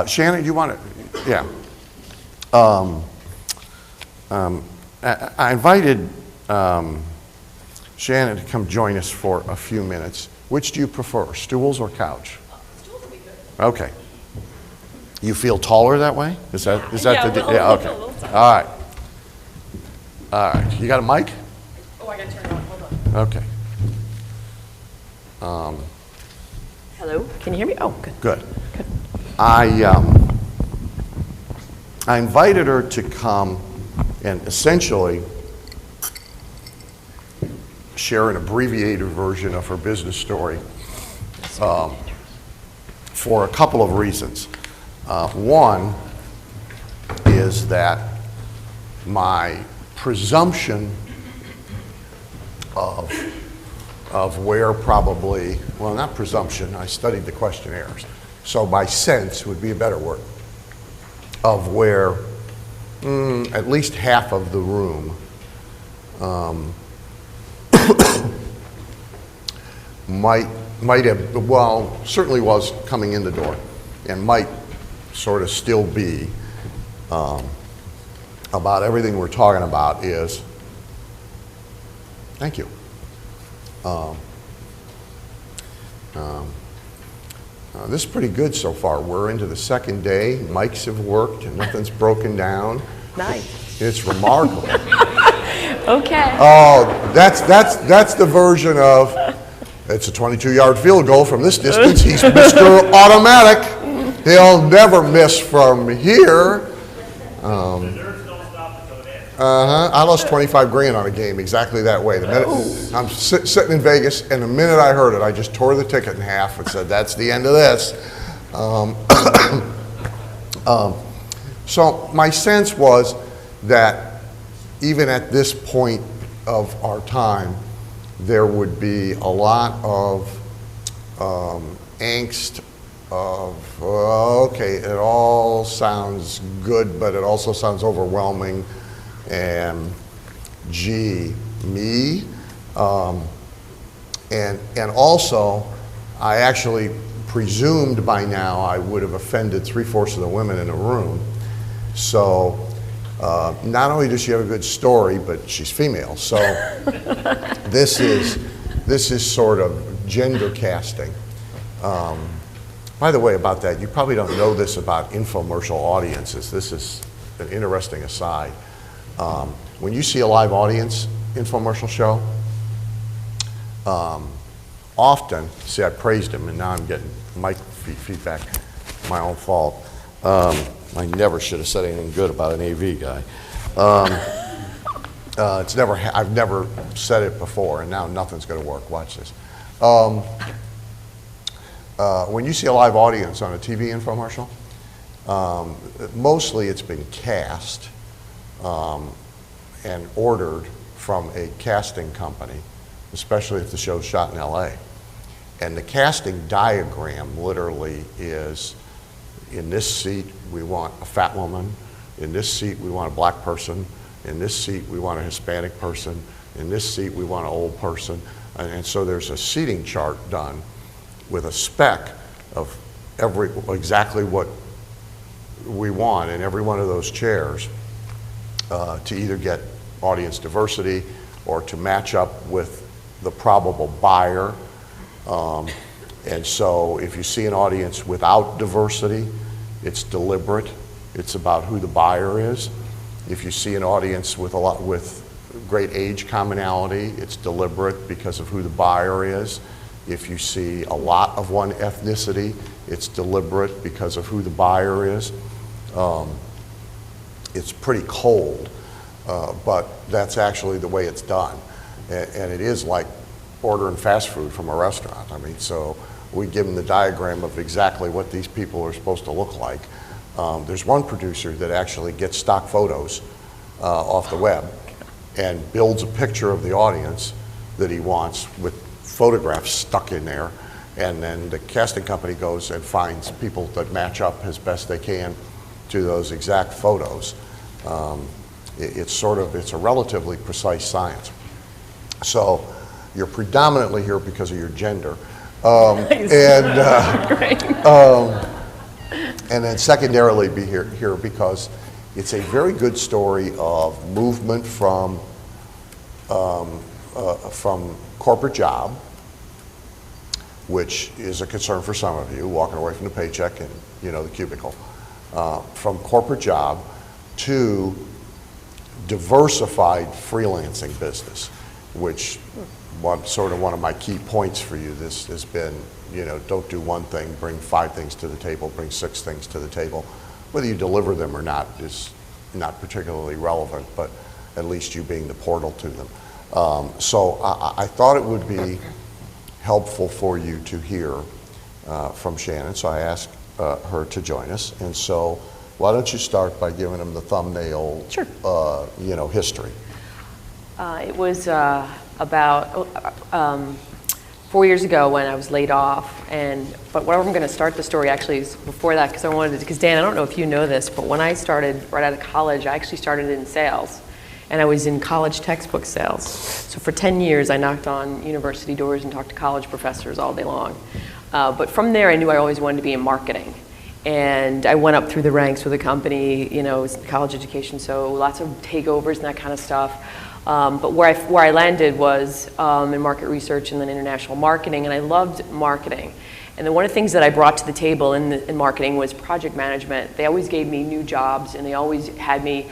Shannon, you want to? Yeah. I invited Shannon to come join us for a few minutes. Which do you prefer, stools or couch? Stools would be good. Okay. You feel taller that way? Is that Yeah, the? a little, Yeah. Okay. a little taller. All right. All right. You got a mic? Oh, I got to turn it on. Hold on. Okay. Hello. Can you hear me? Oh, good. Good. Good. I invited her to come and essentially share an abbreviated version of her business story for a couple of reasons. One is that my presumption of where probably, well, not presumption, I studied the questionnaires, so my sense would be a better word, of where at least half of the room might have, well, certainly was coming in the door and might sort of still be about everything we're talking about is, thank you. This is pretty good so far. We're into the second day. Mics have worked and nothing's broken down. Nice. It's remarkable. Okay. Oh, that's the version of, it's a 22-yard field goal from this distance. He's Mr. Automatic. He'll never miss from here. I lost 25 grand on a game exactly that way. The minute I'm sitting in Vegas, and the minute I heard it, I just tore the ticket in half and said, "That's the end of this." So my sense was that even at this point of our time, there would be a lot of angst of, okay, it all sounds good, but it also sounds overwhelming, and gee, me. And also, I actually presumed by now I would have offended 3/4 of the women in the room. So not only does she have a good story, but she's female. So this is sort of gender casting. By the way, about that, you probably don't know this about infomercial audiences. This is an interesting aside. When you see a live audience infomercial show, often, see, I praised him, and now I'm getting mic feedback, my own fault. I never should have said anything good about an AV guy. I've never said it before, and now nothing's going to work. Watch this. When you see a live audience on a TV infomercial, mostly it's been cast and ordered from a casting company, especially if the show's shot in LA. And the casting diagram literally is, in this seat we want a fat woman, in this seat we want a black person, in this seat we want a Hispanic person, in this seat we want an old person. And so there's a seating chart done with a spec of exactly what we want in every one of those chairs to either get audience diversity or to match up with the probable buyer. And so if you see an audience without diversity, it's deliberate. It's about who the buyer is. If you see an audience with great age commonality, it's deliberate because of who the buyer is. If you see a lot of one ethnicity, it's deliberate because of who the buyer is. It's pretty cold, but that's actually the way it's done. And it is like ordering fast food from a restaurant. I mean, so we give them the diagram of exactly what these people are supposed to look like. There's one producer that actually gets stock photos off the web and builds a picture of the audience that he wants with photographs stuck in there, and then the casting company goes and finds people that match up as best they can to those exact photos. It's a relatively precise science. So you're predominantly here because of your gender. Nice. And Great. And then secondarily be here because it's a very good story of movement from corporate job, which is a concern for some of you, walking away from the paycheck and the cubicle, from corporate job to diversified freelancing business, which one of my key points for you. This has been, don't do one thing, bring 5 things to the table, bring 6 things to the table. Whether you deliver them or not is not particularly relevant, but at least you being the portal to them. So I thought it would be helpful for you to hear from Shannon, so I asked her to join us. And so why don't you start by giving them the thumbnail, Sure. History. It was about 4 years ago when I was laid off, but where I'm going to start the story actually is before that, because Dan, I don't know if you know this, but when I started right out of college, I actually started in sales, and I was in college textbook sales. So for 10 years, I knocked on university doors and talked to college professors all day long. But from there, I knew I always wanted to be in marketing. And I went up through the ranks with the company, it was college education, so lots of takeovers and that kind of stuff. But where I landed was in market research and then international marketing, and I loved marketing. And then one of the things that I brought to the table in marketing was project management. They always gave me new jobs, and they always had me,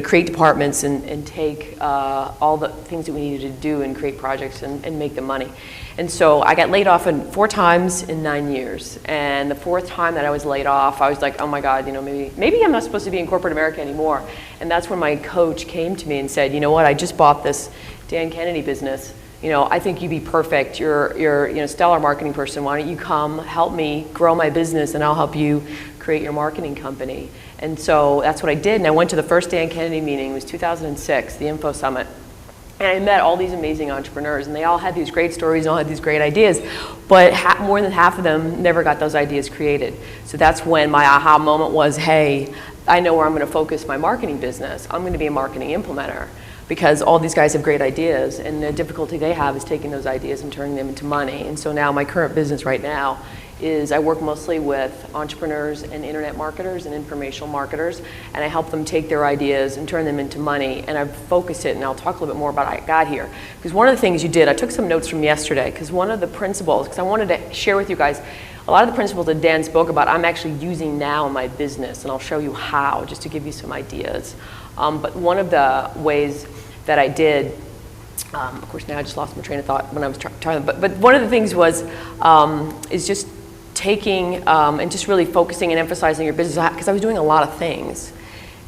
create departments and take all the things that we needed to do and create projects and make them money. And so I got laid off 4 times in 9 years. And the 4th time that I was laid off, I was like, oh my God, maybe I'm not supposed to be in corporate America anymore. And that's when my coach came to me and said, you know what, I just bought this Dan Kennedy business. I think you'd be perfect. You're a stellar marketing person. Why don't you come help me grow my business, and I'll help you create your marketing company. And so that's what I did. And I went to the first Dan Kennedy meeting. It was 2006, the Info Summit. And I met all these amazing entrepreneurs, and they all had these great stories and all had these great ideas, but more than half of them never got those ideas created. So that's when my aha moment was, hey, I know where I'm going to focus my marketing business. I'm going to be a marketing implementer, because all these guys have great ideas, and the difficulty they have is taking those ideas and turning them into money. And so now my current business right now is I work mostly with entrepreneurs and internet marketers and informational marketers, and I help them take their ideas and turn them into money. And I've focused it, and I'll talk a little bit more about how I got here. Because one of the things you did, I took some notes from yesterday, because one of the principles, because I wanted to share with you guys, a lot of the principles that Dan spoke about, I'm actually using now in my business, and I'll show you how, just to give you some ideas. But one of the ways that I did, of course now I just lost my train of thought when I was trying, but one of the things was, is just taking and just really focusing and emphasizing your business, because I was doing a lot of things.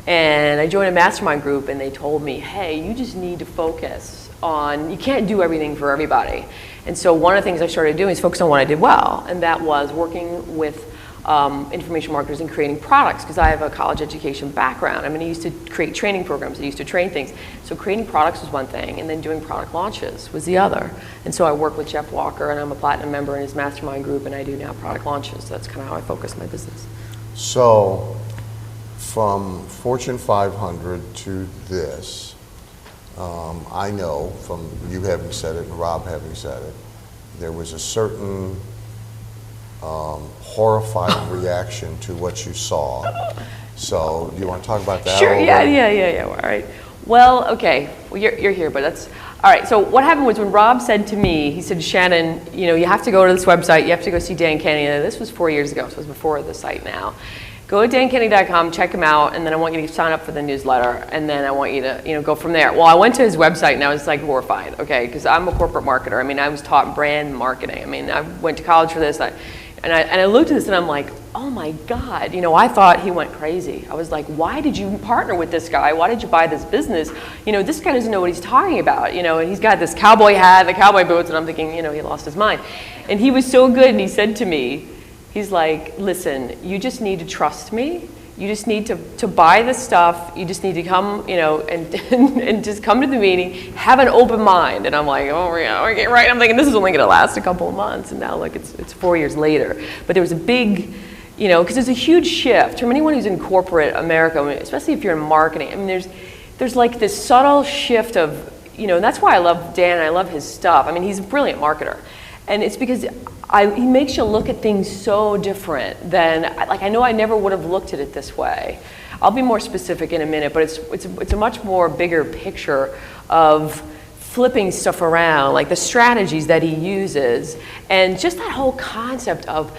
And I joined a mastermind group, and they told me, hey, you just need to focus on, you can't do everything for everybody. And so one of the things I started doing is focus on what I did well, and that was working with information marketers and creating products, because I have a college education background. I used to create training programs. I used to train things. So creating products was one thing, and then doing product launches was the other. And so I work with Jeff Walker, and I'm a platinum member in his mastermind group, and I do now product launches. So that's kind of how I focus my business. So from Fortune 500 to this, I know from you having said it and Rob having said it, there was a certain horrified reaction to what you saw. So do you want to talk about that? Sure, yeah. All right. Well, okay, well, you're here, but that's, all right, so what happened was when Rob said to me, he said, Shannon, you have to go to this website, you have to go see Dan Kennedy. Now, this was 4 years ago, so it was before the site now. Go to dankennedy.com, check him out, and then I want you to sign up for the newsletter, and then I want you to, go from there. Well, I went to his website, and I was like horrified, okay, because I'm a corporate marketer. I was taught brand marketing. I went to college for this, and I looked at this, and I'm like, oh my God, I thought he went crazy. I was like, why did you partner with this guy? Why did you buy this business? This guy doesn't know what he's talking about, and he's got this cowboy hat, the cowboy boots, and I'm thinking, he lost his mind. And he was so good, and he said to me, he's like, listen, you just need to trust me. You just need to buy the stuff. You just need to come, and just come to the meeting, have an open mind. And I'm like, oh yeah, okay, right. I'm thinking this is only going to last a couple of months, and now look, it's 4 years later. But there was a big, because there's a huge shift from anyone who's in corporate America, especially if you're in marketing. There's like this subtle shift of, and that's why I love Dan. I love his stuff. He's a brilliant marketer. And it's because he makes you look at things so different than, like, I know I never would have looked at it this way. I'll be more specific in a minute, but it's a much more bigger picture of flipping stuff around, like the strategies that he uses, and just that whole concept of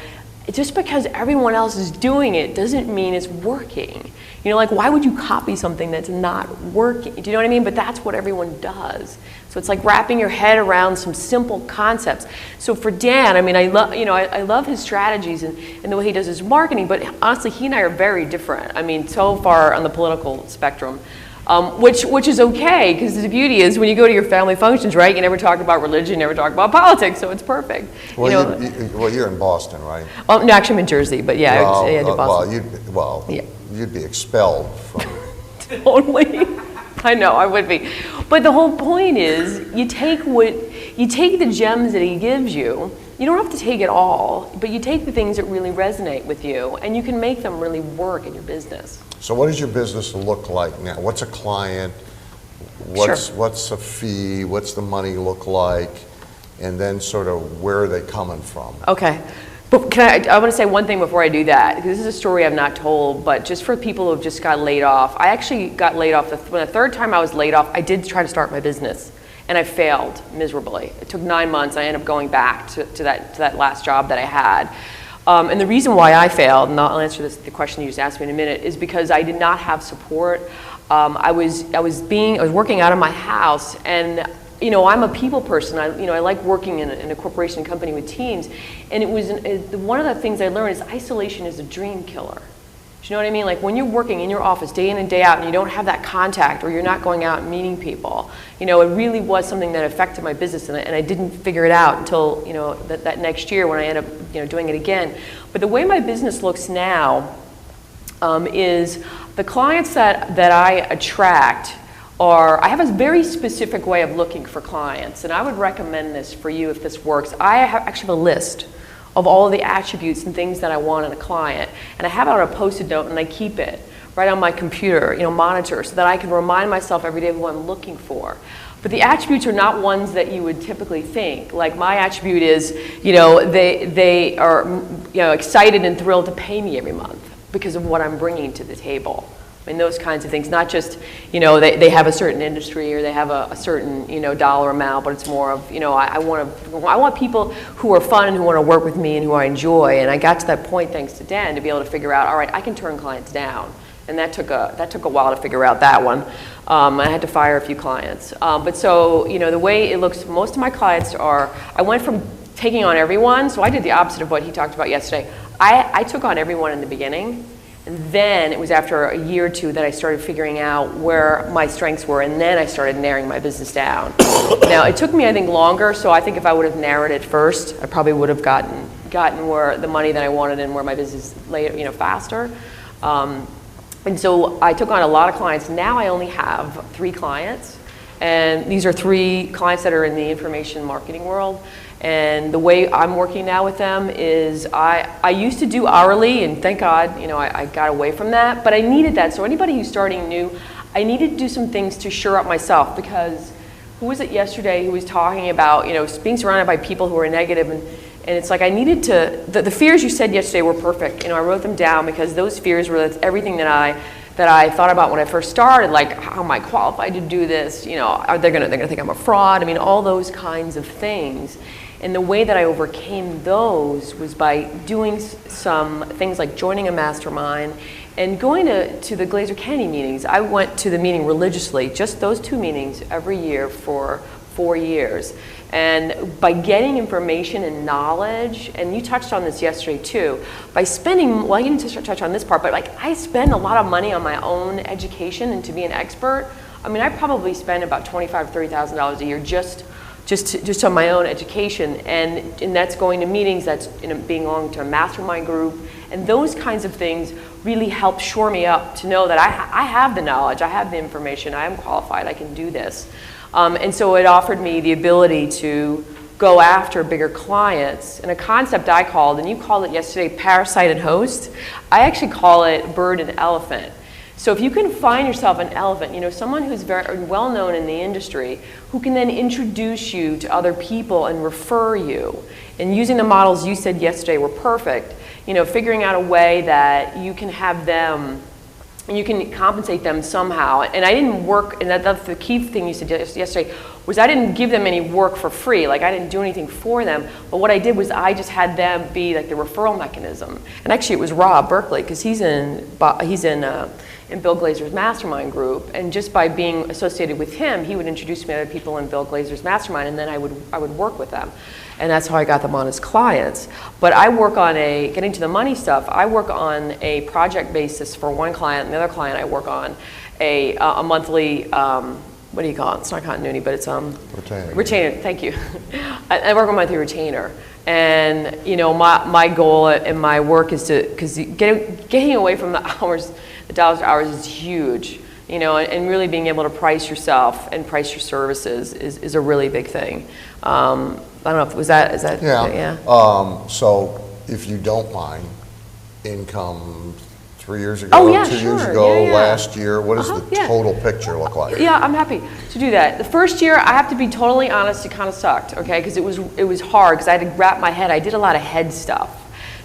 just because everyone else is doing it doesn't mean it's working. You know, like, why would you copy something that's not working? Do you know what I mean? But that's what everyone does. So it's like wrapping your head around some simple concepts. So for Dan, I mean, I love his strategies and the way he does his marketing, but honestly, he and I are very different. I mean, so far on the political spectrum, which is okay, because the beauty is when you go to your family functions, right, you never talk about religion, you never talk about politics, so it's perfect. Well, you're in Boston, right? Oh, no, actually I'm in Jersey, but yeah, I did Boston. You'd be expelled from... Totally. I know, I would be. But the whole point is, you take the gems that he gives you. You don't have to take it all, but you take the things that really resonate with you, and you can make them really work in your business. So what does your business look like now? What's a client? What's a fee? What's the money look like? And then sort of where are they coming from? Okay. But I want to say one thing before I do that, because this is a story I've not told, but just for people who have just got laid off. I actually got laid off, when the third time I was laid off, I did try to start my business, and I failed miserably. It took 9 months, and I ended up going back to that last job that I had. And the reason why I failed, and I'll answer the question you just asked me in a minute, is because I did not have support. I was working out of my house, and you know, I'm a people person. I like working in a corporation company with teams, and one of the things I learned is isolation is a dream killer. Do you know what I mean? Like, when you're working in your office day in and day out and you don't have that contact, or you're not going out and meeting people, you know, it really was something that affected my business, and I didn't figure it out until, you know, that next year when I ended up, you know, doing it again. But the way my business looks now is the clients that I attract I have a very specific way of looking for clients, and I would recommend this for you if this works. I actually have a list of all of the attributes and things that I want in a client, and I have it on a Post-it note, and I keep it right on my computer, you know, monitor, so that I can remind myself every day of what I'm looking for. But the attributes are not ones that you would typically think. Like, my attribute is, you know, they are, you know, excited and thrilled to pay me every month because of what I'm bringing to the table. I mean, those kinds of things, not just, you know, they have a certain industry or they have a certain, you know, dollar amount, but it's more of, you know, I want people who are fun and who want to work with me and who I enjoy. And I got to that point, thanks to Dan, to be able to figure out, all right, I can turn clients down. And that took a while to figure out that one. I had to fire a few clients. But so, you know, the way it looks, most of my clients I went from taking on everyone, so I did the opposite of what he talked about yesterday. I took on everyone in the beginning. And then it was after a year or two that I started figuring out where my strengths were, and then I started narrowing my business down. Now, it took me, I think, longer, so I think if I would have narrowed it first, I probably would have gotten where the money that I wanted and where my business lay, you know, faster. And so I took on a lot of clients. Now I only have 3 clients, and these are 3 clients that are in the information marketing world. And the way I'm working now with them is I used to do hourly, and thank God, you know, I got away from that, but I needed that. So anybody who's starting new, I needed to do some things to shore up myself, because who was it yesterday who was talking about, you know, being surrounded by people who are negative, and it's like I needed to, the fears you said yesterday were perfect. You know, I wrote them down because those fears were everything that I thought about when I first started, like, how am I qualified to do this? You know, are they gonna think I'm a fraud? I mean, all those kinds of things. And the way that I overcame those was by doing some things like joining a mastermind and going to the Glazer Kennedy meetings. I went to the meeting religiously, just those 2 meetings every year for 4 years. And by getting information and knowledge, and you touched on this yesterday too, by spending, well, you didn't touch on this part, but like, I spend a lot of money on my own education and to be an expert. I mean, I probably spend about $25,000 to $30,000 a year just on my own education, and that's going to meetings, that's, you know, being along to a mastermind group, and those kinds of things really help shore me up to know that I have the knowledge, I have the information, I am qualified, I can do this. And so it offered me the ability to go after bigger clients, and a concept I called, and you called it yesterday, parasite and host. I actually call it bird and elephant. So if you can find yourself an elephant, someone who's very well known in the industry, who can then introduce you to other people and refer you, and using the models you said yesterday were perfect, figuring out a way that you can have them, and you can compensate them somehow. And I didn't work, and that's the key thing you said yesterday, was I didn't give them any work for free. Like, I didn't do anything for them, but what I did was I just had them be like the referral mechanism. And actually it was Rob Berkeley, because he's in Bill Glazer's mastermind group, and just by being associated with him, he would introduce me to other people in Bill Glazer's mastermind, and then I would work with them. And that's how I got them on as clients. But I work on getting to the money stuff, I work on a project basis for one client, and the other client I work on a monthly, what do you call it? It's not continuity, but it's retainer. Thank you. I work on a monthly retainer. And my goal and my work is because getting away from the dollars to hours is huge, and really being able to price yourself and price your services is a really big thing. I don't know, is that? Yeah. So if you don't mind, income 3 years ago, Oh, yeah, 2 years sure. ago, Yeah. last year, what does the yeah. total picture look like? Yeah, I'm happy to do that. The first year, I have to be totally honest, it kind of sucked, okay? Because it was hard, because I had to wrap my head. I did a lot of head stuff.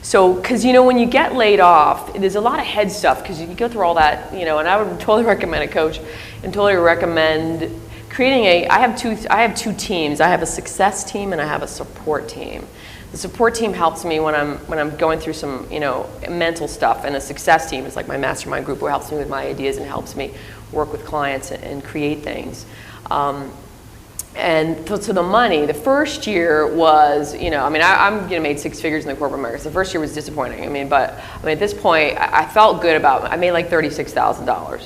So, because when you get laid off, there's a lot of head stuff, because you go through all that, and I would totally recommend a coach, and totally recommend creating I have two teams. I have a success team and I have a support team. The support team helps me when I'm going through some mental stuff, and the success team is like my mastermind group, who helps me with my ideas and helps me work with clients and create things. And so the money, the first year was, I'm made 6 figures in the corporate market. So the first year was disappointing. But at this point, I felt good about it. I made like $36,000,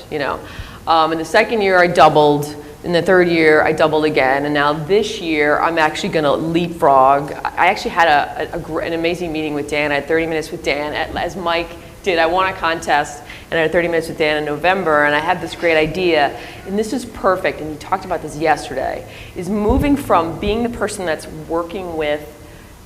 And the second year I doubled. In the third year, I doubled again, and now this year, I'm actually going to leapfrog. I actually had an amazing meeting with Dan. I had 30 minutes with Dan, as Mike did. I won a contest, and I had 30 minutes with Dan in November, and I had this great idea, and this is perfect, and we talked about this yesterday, is moving from being the person that's working with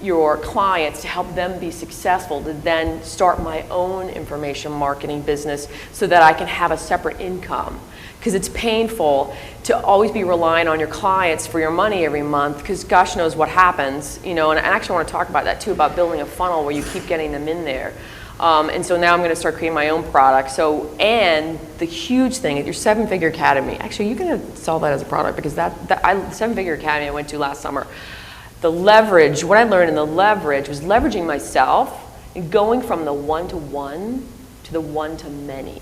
your clients to help them be successful, to then start my own information marketing business so that I can have a separate income. Because it's painful to always be relying on your clients for your money every month, because gosh knows what happens, and I actually want to talk about that too, about building a funnel where you keep getting them in there. And so now I'm going to start creating my own product. So, and the huge thing at your 7-Figure Academy, actually you're going to sell that as a product, because the 7-Figure Academy I went to last summer, the leverage, what I learned in the leverage was leveraging myself and going from the one-to-one to the one-to-many.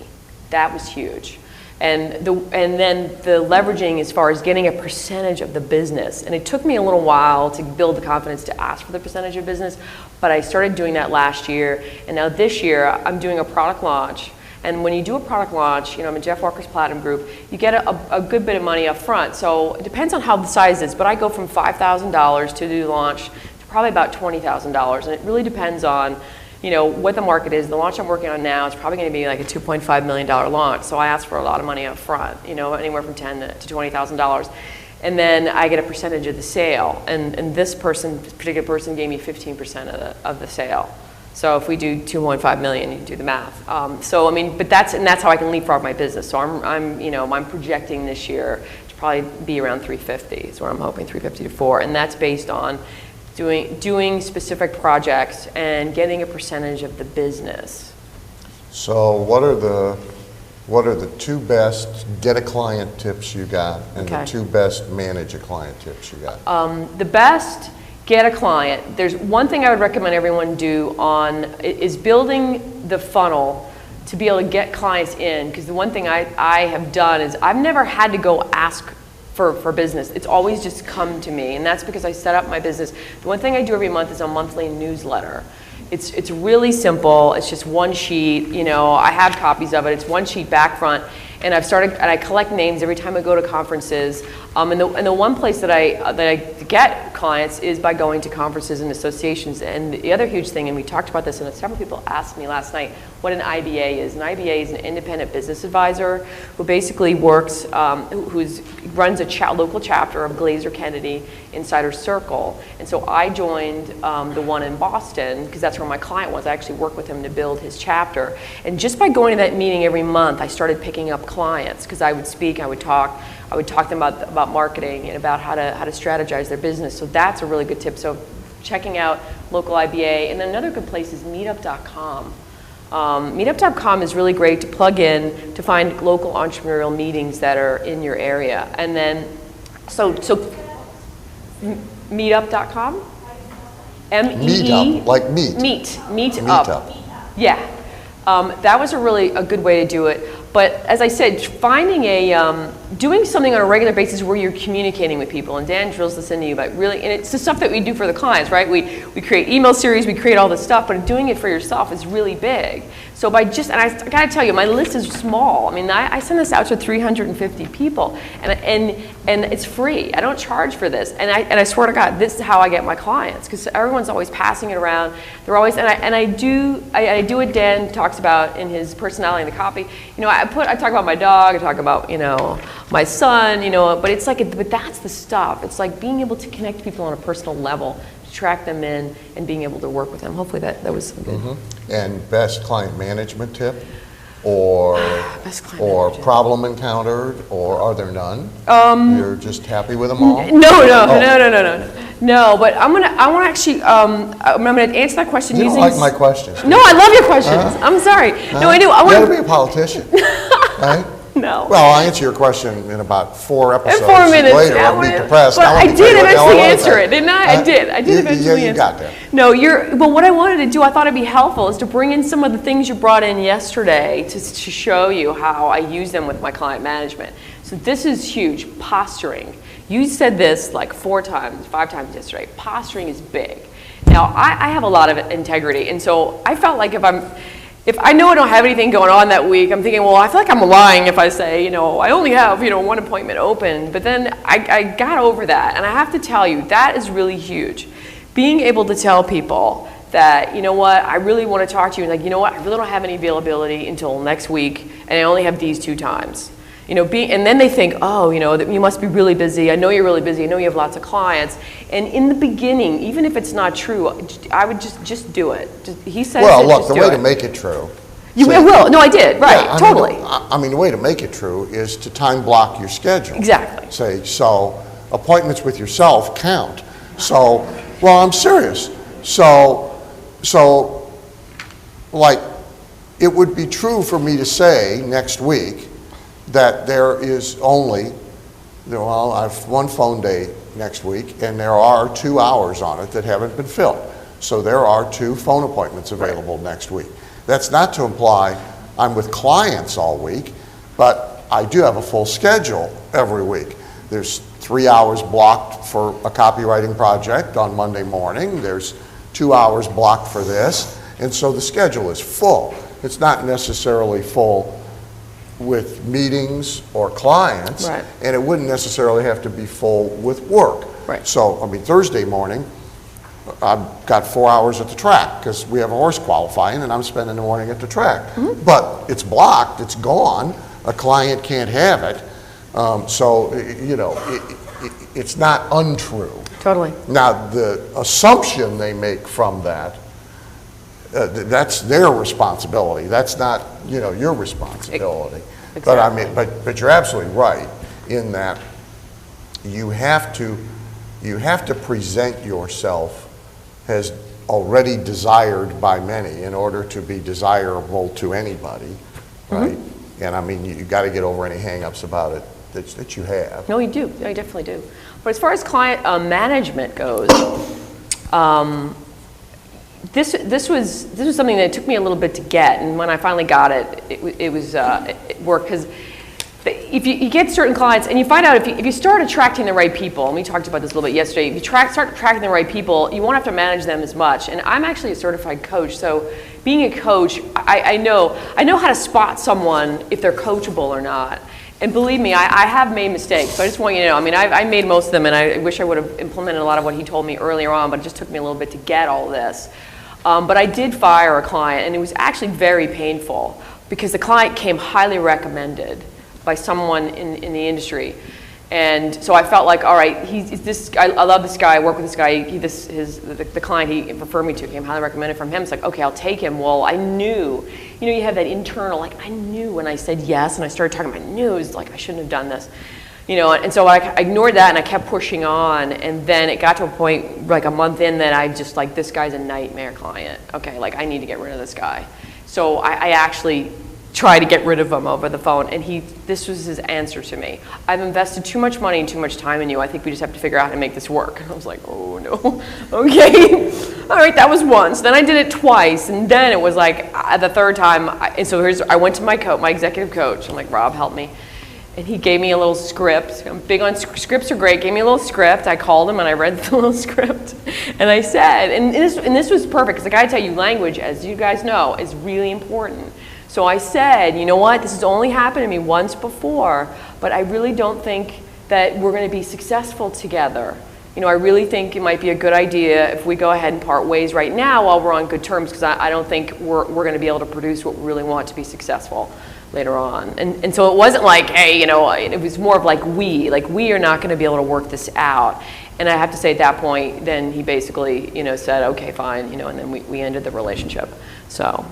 That was huge. And then the leveraging as far as getting a percentage of the business. And it took me a little while to build the confidence to ask for the percentage of business, but I started doing that last year. And now this year, I'm doing a product launch. And when you do a product launch, I'm in Jeff Walker's Platinum Group, you get a good bit of money up front. So it depends on how the size is, but I go from $5,000 to do the launch to probably about $20,000. And it really depends on what the market is. The launch I'm working on now is probably going to be like a $2.5 million launch. So I ask for a lot of money up front, anywhere from $10,000 to $20,000. And then I get a percentage of the sale. And this particular person gave me 15% of the sale. So if we do 2.5 million, you can do the math. But that's how I can leapfrog my business. So I'm projecting this year to probably be around 350. Is what I'm hoping, 350 to 4, and that's based on doing specific projects and getting a percentage of the business. So what are the 2 best get a client tips you got, and the 2 best manage a client tips you got? The best get a client. There's one thing I would recommend everyone do is building the funnel to be able to get clients in, because the one thing I have done is I've never had to go ask for business. It's always just come to me, and that's because I set up my business. The one thing I do every month is a monthly newsletter. It's really simple. It's just one sheet. I have copies of it. It's one sheet back front, and I collect names every time I go to conferences. And the one place that I get clients is by going to conferences and associations. And the other huge thing, and we talked about this, and several people asked me last night what an IBA is. An IBA is an independent business advisor who basically works, who's runs a local chapter of Glazer Kennedy Insider Circle. And so I joined the one in Boston because that's where my client was. I actually worked with him to build his chapter. And just by going to that meeting every month, I started picking up clients because I would speak, I would talk to them about marketing and about how to strategize their business. So that's a really good tip. So checking out local IBA. And then another good place is meetup.com. Meetup.com is really great to plug in to find local entrepreneurial meetings that are in your area. And then, so meetup.com? Meetup, like meet. Meetup. Yeah. That was a good way to do it. But as I said, finding doing something on a regular basis where you're communicating with people, and Dan drills this into you, but really, and it's the stuff that we do for the clients, right? We create email series, we create all this stuff, but doing it for yourself is really big. So and I gotta tell you, my list is small. I mean, I send this out to 350 people, and it's free. I don't charge for this, and I swear to God, this is how I get my clients, because everyone's always passing it around. They're always, and I do what Dan talks about in his personality and the copy. You know, I talk about my dog, I talk about, my son, but it's like, but that's the stuff. It's like being able to connect people on a personal level, to track them in, and being able to work with them. Hopefully that was good. Mm-hmm. And best client management tip, or problem encountered, or are there none? You're just happy with them all? No, but I want to actually, I'm going to answer that question you using... You don't like my questions. No, I love your questions. I'm sorry. No, I do. You got to be a politician, right? No. Well, I'll answer your question in about 4 episodes. In 4 minutes. Later, I'll be depressed. But I did eventually answer it, didn't I? I did eventually answer it. You got there. No, but what I wanted to do, I thought it'd be helpful, is to bring in some of the things you brought in yesterday to show you how I use them with my client management. So this is huge, posturing. You said this like 5 times yesterday. Posturing is big. Now, I have a lot of integrity, and so I felt like if I know I don't have anything going on that week, I'm thinking, well, I feel like I'm lying if I say, I only have, 1 appointment open. But then I got over that, and I have to tell you, that is really huge. Being able to tell people that, I really want to talk to you, and like, I really don't have any availability until next week, and I only have these 2 times. And then they think, that you must be really busy. I know you're really busy. I know you have lots of clients. And in the beginning, even if it's not true, I would just do it. He says, well, look, the way to make it true. You will. No, I did. Right. Yeah, totally. The way to make it true is to time block your schedule. Exactly. Say, so appointments with yourself count. So, well, I'm serious. So, like, it would be true for me to say next week that there is I have 1 phone day next week, and there are 2 hours on it that haven't been filled. So there are 2 phone appointments available next week. That's not to imply I'm with clients all week, but I do have a full schedule every week. There's 3 hours blocked for a copywriting project on Monday morning. There's 2 hours blocked for this. And so the schedule is full. It's not necessarily full with meetings or clients, right. And it wouldn't necessarily have to be full with work. Right. So, Thursday morning, I've got 4 hours at the track because we have a horse qualifying, and I'm spending the morning at the track. Mm-hmm. But it's blocked, it's gone, a client can't have it. It's not untrue. Totally. Now, the assumption they make from that, that's their responsibility. That's not, your responsibility. Exactly. But you're absolutely right in that you have to present yourself as already desired by many in order to be desirable to anybody, right? Mm-hmm. And you got to get over any hang-ups about it that you have. No, you do. No, you definitely do. But as far as client management goes, this was something that took me a little bit to get, and when I finally got it, it worked, because if you get certain clients and you find out if you start attracting the right people, and we talked about this a little bit yesterday, if you start attracting the right people, you won't have to manage them as much. And I'm actually a certified coach, so being a coach, I know how to spot someone if they're coachable or not. And believe me, I have made mistakes, so I just want you to know, I made most of them, and I wish I would have implemented a lot of what he told me earlier on, but it just took me a little bit to get all this. But I did fire a client, and it was actually very painful because the client came highly recommended by someone in the industry. And so I felt like, all right, he's this guy, I love this guy, I work with this guy, the client he referred me to came highly recommended from him. It's like, okay, I'll take him. Well, I knew, you have that internal, like I knew when I said yes and I started talking about news, like I shouldn't have done this. And so I ignored that and I kept pushing on, and then it got to a point like a month in that I just like, this guy's a nightmare client. Okay, like I need to get rid of this guy. So I actually tried to get rid of him over the phone, and this was his answer to me. I've invested too much money and too much time in you. I think we just have to figure out how to make this work. And I was like, oh no, okay. All right, that was once. Then I did it twice, and then it was like the third time. And so I went to my executive coach. I'm like, Rob, help me. And he gave me a little script. I'm big on scripts are great. Gave me a little script. I called him and I read the little script. And I said, and this was perfect, because I gotta tell you, language, as you guys know, is really important. So I said, you know what, this has only happened to me once before, but I really don't think that we're gonna be successful together. I really think it might be a good idea if we go ahead and part ways right now while we're on good terms, because I don't think we're gonna be able to produce what we really want to be successful later on. And so it wasn't like, hey, it was more of like we are not gonna be able to work this out. And I have to say at that point, then he basically, said, okay, fine, and then we ended the relationship, so.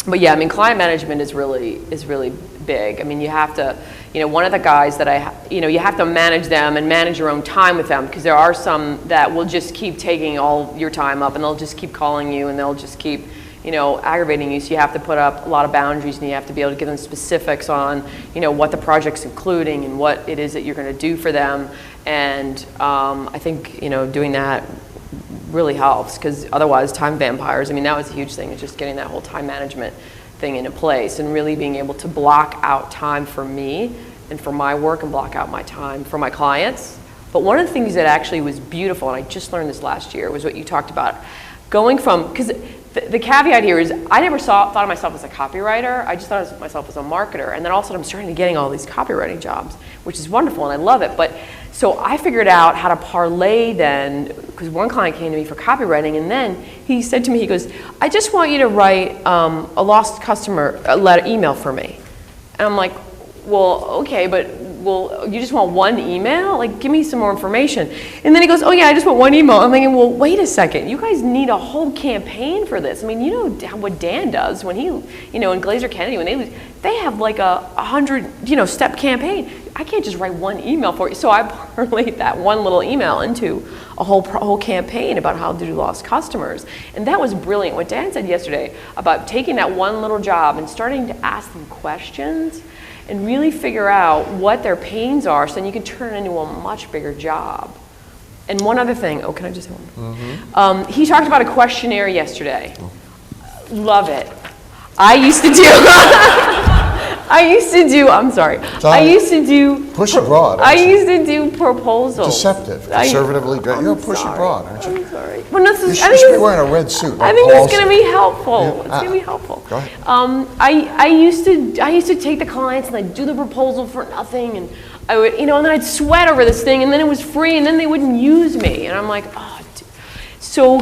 But yeah, client management is really big. You have to, one of the guys that you have to manage them and manage your own time with them, because there are some that will just keep taking all your time up, and they'll just keep calling you, and they'll just keep, aggravating you. So you have to put up a lot of boundaries, and you have to be able to give them specifics on, what the project's including and what it is that you're going to do for them. And I think, doing that really helps, because otherwise time vampires, that was a huge thing, is just getting that whole time management thing into place and really being able to block out time for me and for my work and block out my time for my clients. But one of the things that actually was beautiful, and I just learned this last year, was what you talked about, going from, because the caveat here is I never thought of myself as a copywriter, I just thought of myself as a marketer, and then all of a sudden I'm starting to getting all these copywriting jobs, which is wonderful and I love it. But so I figured out how to parlay then, because one client came to me for copywriting, and then he said to me, he goes, I just want you to write a lost customer email for me. And I'm like, well, okay, but you just want one email? Like, give me some more information. And then he goes, oh yeah, I just want one email. I'm thinking, well, wait a second, you guys need a whole campaign for this. You know what Dan does when he, and Glazer Kennedy, when they have like a 100, step campaign. I can't just write one email for you. So I parlayed that one little email into a whole campaign about how to do lost customers. And that was brilliant. What Dan said yesterday about taking that one little job and starting to ask them questions and really figure out what their pains are, so then you can turn it into a much bigger job. And one other thing, can I just say one? Mm-hmm. He talked about a questionnaire yesterday. Love it. I used to do push it broad. I used to do proposals. Deceptive, conservatively. You're push it broad, aren't you? I'm sorry. Well, you should be wearing a red suit. I think it's going to be helpful. Yeah. It's going to be helpful. Go ahead. I used to take the clients and I'd do the proposal for nothing, and I would, and then I'd sweat over this thing, and then it was free, and then they wouldn't use me, and I'm like, oh. So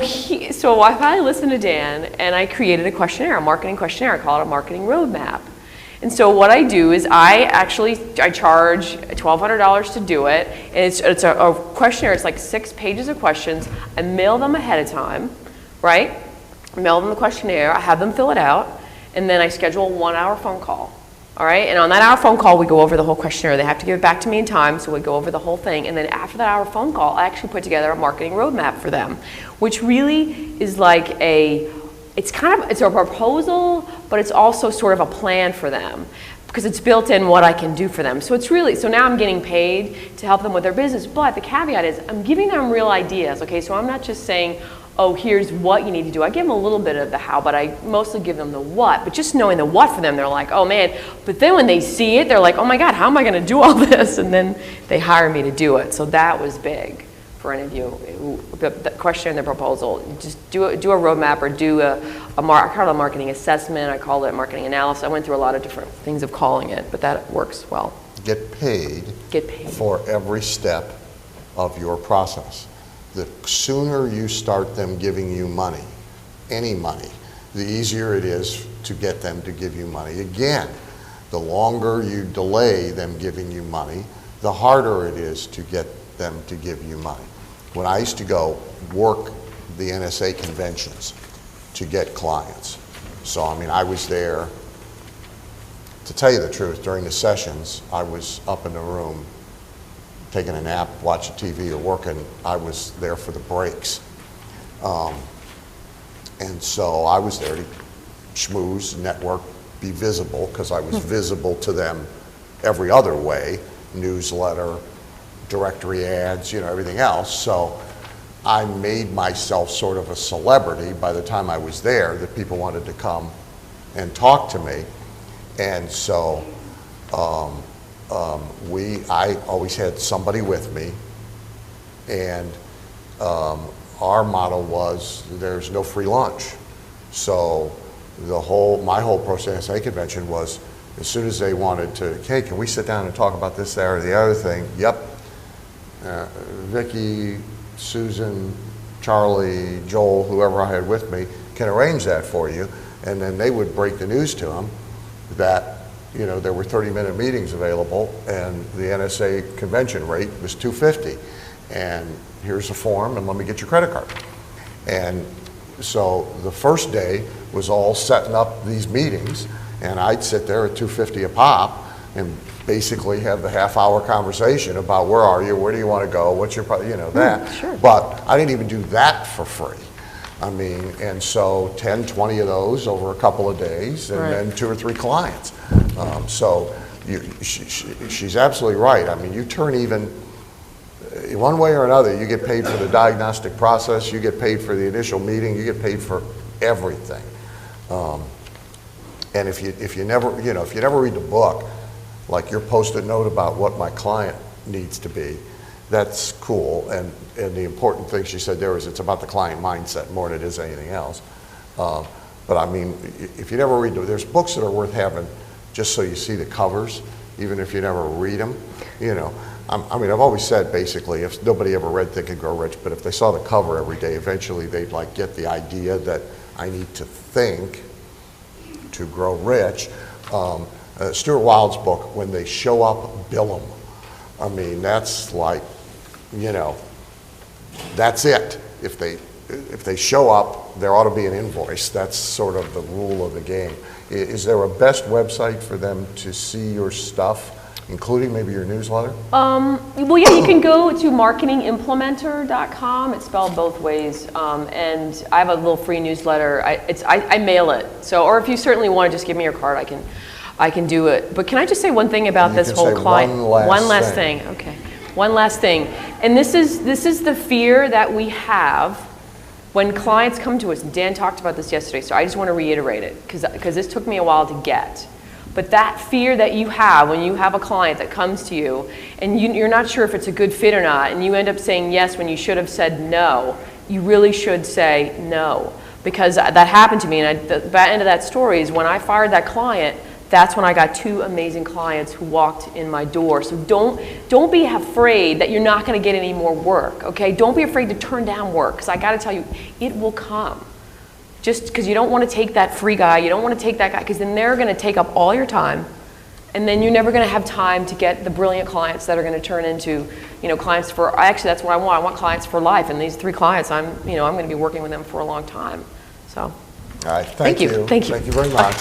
I finally listened to Dan, and I created a questionnaire, a marketing questionnaire. I call it a marketing roadmap. And so what I do is I charge $1,200 to do it, and it's a questionnaire. It's like 6 pages of questions. I mail them ahead of time, right? I mail them the questionnaire. I have them fill it out, and then I schedule a 1-hour phone call. All right, and on that hour phone call, we go over the whole questionnaire. They have to give it back to me in time, so we go over the whole thing. And then after that hour phone call, I actually put together a marketing roadmap for them, which really is like it's a proposal, but it's also sort of a plan for them, because it's built in what I can do for them. So now I'm getting paid to help them with their business, but the caveat is I'm giving them real ideas, okay? So I'm not just saying, oh, here's what you need to do. I give them a little bit of the how, but I mostly give them the what. But just knowing the what for them, they're like, oh man. But then when they see it, they're like, oh my God, how am I going to do all this? And then they hire me to do it. So that was big for any of you. The question and the proposal. Just do a roadmap, or do I call it a marketing assessment. I call it marketing analysis. I went through a lot of different things of calling it, but that works well. Get paid for every step of your process. The sooner you start them giving you money, any money, the easier it is to get them to give you money again. The longer you delay them giving you money, the harder it is to get them to give you money. When I used to go work the NSA conventions to get clients, so I mean, I was there, to tell you the truth, during the sessions, I was up in the room taking a nap, watching TV, or working. I was there for the breaks. And so I was there to schmooze, network, be visible, because I was visible to them every other way, newsletter, directory ads, you know, everything else. So I made myself sort of a celebrity by the time I was there, that people wanted to come and talk to me. And so I always had somebody with me, and our motto was there's no free lunch. So my whole Pro-NSA convention was, as soon as they wanted to, hey, can we sit down and talk about this, that, or the other thing? Yep. Vicki, Susan, Charlie, Joel, whoever I had with me, can arrange that for you. And then they would break the news to them that, you know, there were 30-minute meetings available, and the NSA convention rate was $250. And here's a form, and let me get your credit card. And so the first day was all setting up these meetings, and I'd sit there at $250 a pop and basically have the half-hour conversation about where are you, where do you want to go, what's your, you know, that. Sure. But I didn't even do that for free. I mean, and so 10, 20 of those over a couple of days, and then 2 or 3 clients. So she's absolutely right. I mean, you turn even, one way or another, you get paid for the diagnostic process, you get paid for the initial meeting, you get paid for everything. And if you never read the book, like your Post-it note about what my client needs to be, that's cool. And the important thing she said there is it's about the client mindset more than it is anything else. But I mean, if you never read, there's books that are worth having just so you see the covers, even if you never read them. You know, I mean, I've always said basically, if nobody ever read Think and Grow Rich, but if they saw the cover every day, eventually they'd like get the idea that I need to think to grow rich. Stuart Wilde's book, When They Show Up, Bill 'Em. I mean, that's like, you know, that's it. If they show up, there ought to be an invoice. That's sort of the rule of the game. Is there a best website for them to see your stuff, including maybe your newsletter? Well, yeah, you can go to marketingimplementer.com. It's spelled both ways. And I have a little free newsletter. I mail it. So, or if you certainly want to just give me your card, I can do it. But can I just say one thing about this whole client? One last thing. Okay. One last thing. And this is the fear that we have when clients come to us. Dan talked about this yesterday, so I just want to reiterate it because this took me a while to get. But that fear that you have when you have a client that comes to you and you're not sure if it's a good fit or not, and you end up saying yes when you should have said no, you really should say no. Because that happened to me, and the end of that story is when I fired that client, that's when I got 2 amazing clients who walked in my door. So don't be afraid that you're not going to get any more work, okay? Don't be afraid to turn down work, because I got to tell you, it will come. Just because you don't want to take that free guy, you don't want to take that guy, because then they're going to take up all your time, and then you're never going to have time to get the brilliant clients that are going to turn into, you know, clients for, actually that's what I want. I want clients for life, and these 3 clients, I'm going to be working with them for a long time. So, all right, thank you. Thank you. Thank you very much.